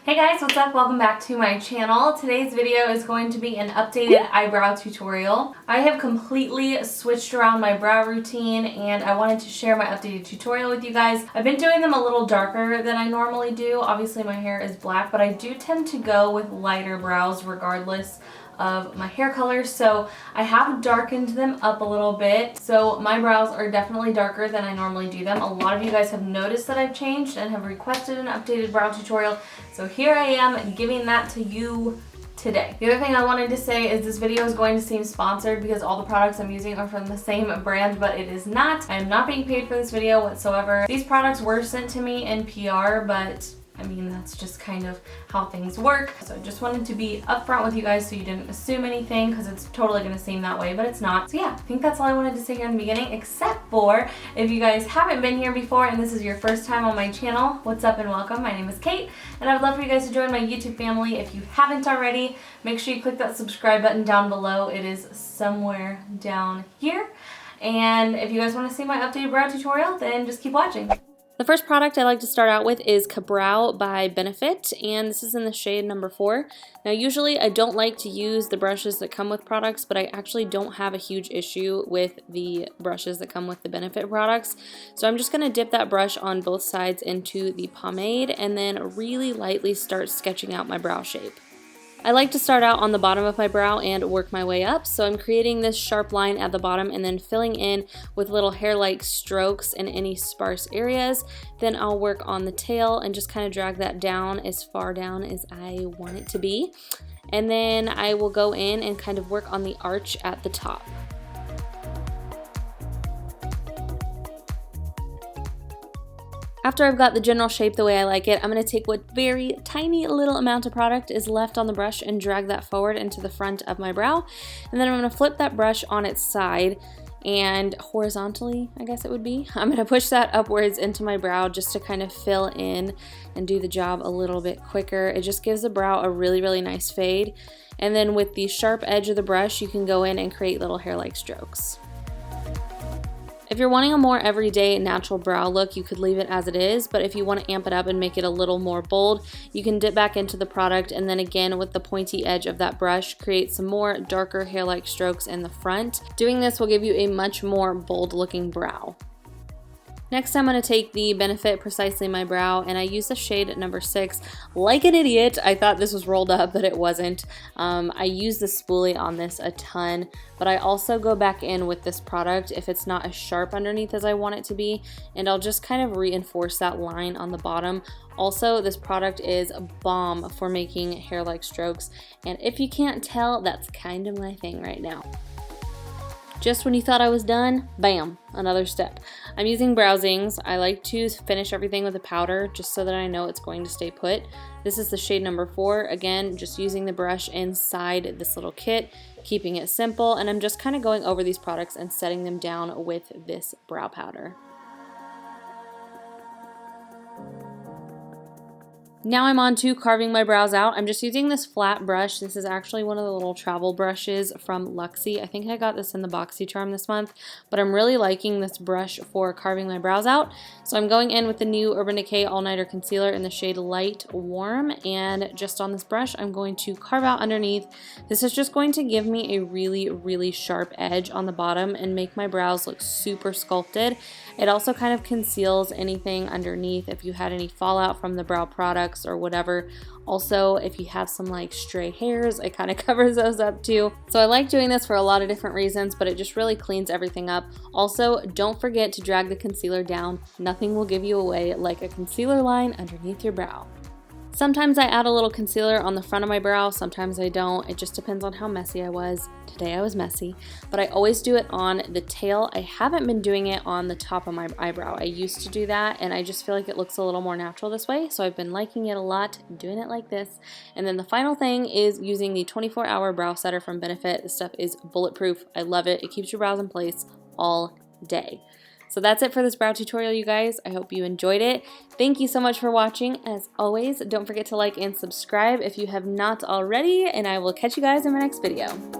Hey guys, what's up? Welcome back to my channel. Today's video is going to be an updated eyebrow tutorial. I have completely switched around my brow routine and I wanted to share my updated tutorial with you guys. I've been doing them a little darker than I normally do. Obviously my hair is black, but I do tend to go with lighter brows regardless of my hair color, so I have darkened them up a little bit. So my brows are definitely darker than I normally do them. A lot of you guys have noticed that I've changed and have requested an updated brow tutorial, so here I am giving that to you today. The other thing I wanted to say is this video is going to seem sponsored because all the products I'm using are from the same brand, but it is not. I am not being paid for this video whatsoever. These products were sent to me in PR, but I mean, that's just kind of how things work. So I just wanted to be upfront with you guys so you didn't assume anything, because it's totally going to seem that way, but it's not. So yeah, I think that's all I wanted to say here in the beginning, except for if you guys haven't been here before and this is your first time on my channel, what's up and welcome. My name is Kate, and I'd love for you guys to join my YouTube family. If you haven't already, make sure you click that subscribe button down below. It is somewhere down here. And if you guys want to see my updated brow tutorial, then just keep watching. The first product I like to start out with is Eyebrow by Benefit, and this is in the shade number 4. Now usually I don't like to use the brushes that come with products, but I actually don't have a huge issue with the brushes that come with the Benefit products. So I'm just going to dip that brush on both sides into the pomade and then really lightly start sketching out my brow shape. I like to start out on the bottom of my brow and work my way up, so I'm creating this sharp line at the bottom and then filling in with little hair-like strokes in any sparse areas. Then I'll work on the tail and just kind of drag that down as far down as I want it to be. And then I will go in and kind of work on the arch at the top. After I've got the general shape the way I like it, I'm going to take what very tiny little amount of product is left on the brush and drag that forward into the front of my brow. And then I'm going to flip that brush on its side and horizontally, I guess it would be. I'm going to push that upwards into my brow just to kind of fill in and do the job a little bit quicker. It just gives the brow a really, really nice fade. And then with the sharp edge of the brush, you can go in and create little hair-like strokes. If you're wanting a more everyday natural brow look, you could leave it as it is, but if you want to amp it up and make it a little more bold, you can dip back into the product and then again with the pointy edge of that brush, create some more darker hair-like strokes in the front. Doing this will give you a much more bold looking brow. Next, I'm going to take the Benefit Precisely My Brow, and I use the shade number 6. Like an idiot, I thought this was rolled up, but it wasn't. I use the spoolie on this a ton, but I also go back in with this product if it's not as sharp underneath as I want it to be, and I'll just kind of reinforce that line on the bottom. Also, this product is a bomb for making hair-like strokes, and if you can't tell, that's kind of my thing right now. Just when you thought I was done, bam, another step. I'm using Zings. I like to finish everything with a powder just so that I know it's going to stay put. This is the shade number 4. Again, just using the brush inside this little kit, keeping it simple, and I'm just kind of going over these products and setting them down with this brow powder. Now I'm on to carving my brows out. I'm just using this flat brush. This is actually one of the little travel brushes from Luxie. I think I got this in the BoxyCharm this month, but I'm really liking this brush for carving my brows out. So I'm going in with the new Urban Decay All Nighter Concealer in the shade Light Warm, and just on this brush I'm going to carve out underneath. This is just going to give me a really, really sharp edge on the bottom and make my brows look super sculpted. It also kind of conceals anything underneath if you had any fallout from the brow products or whatever. Also, if you have some like stray hairs, it kind of covers those up too. So I like doing this for a lot of different reasons, but it just really cleans everything up. Also, don't forget to drag the concealer down. Nothing will give you away like a concealer line underneath your brow. Sometimes I add a little concealer on the front of my brow, sometimes I don't. It just depends on how messy I was. Today I was messy, but I always do it on the tail. I haven't been doing it on the top of my eyebrow. I used to do that, and I just feel like it looks a little more natural this way, so I've been liking it a lot, doing it like this. And then the final thing is using the 24-hour brow setter from Benefit. This stuff is bulletproof. I love it. It keeps your brows in place all day. So that's it for this brow tutorial, you guys. I hope you enjoyed it. Thank you so much for watching. As always, don't forget to like and subscribe if you have not already, and I will catch you guys in my next video.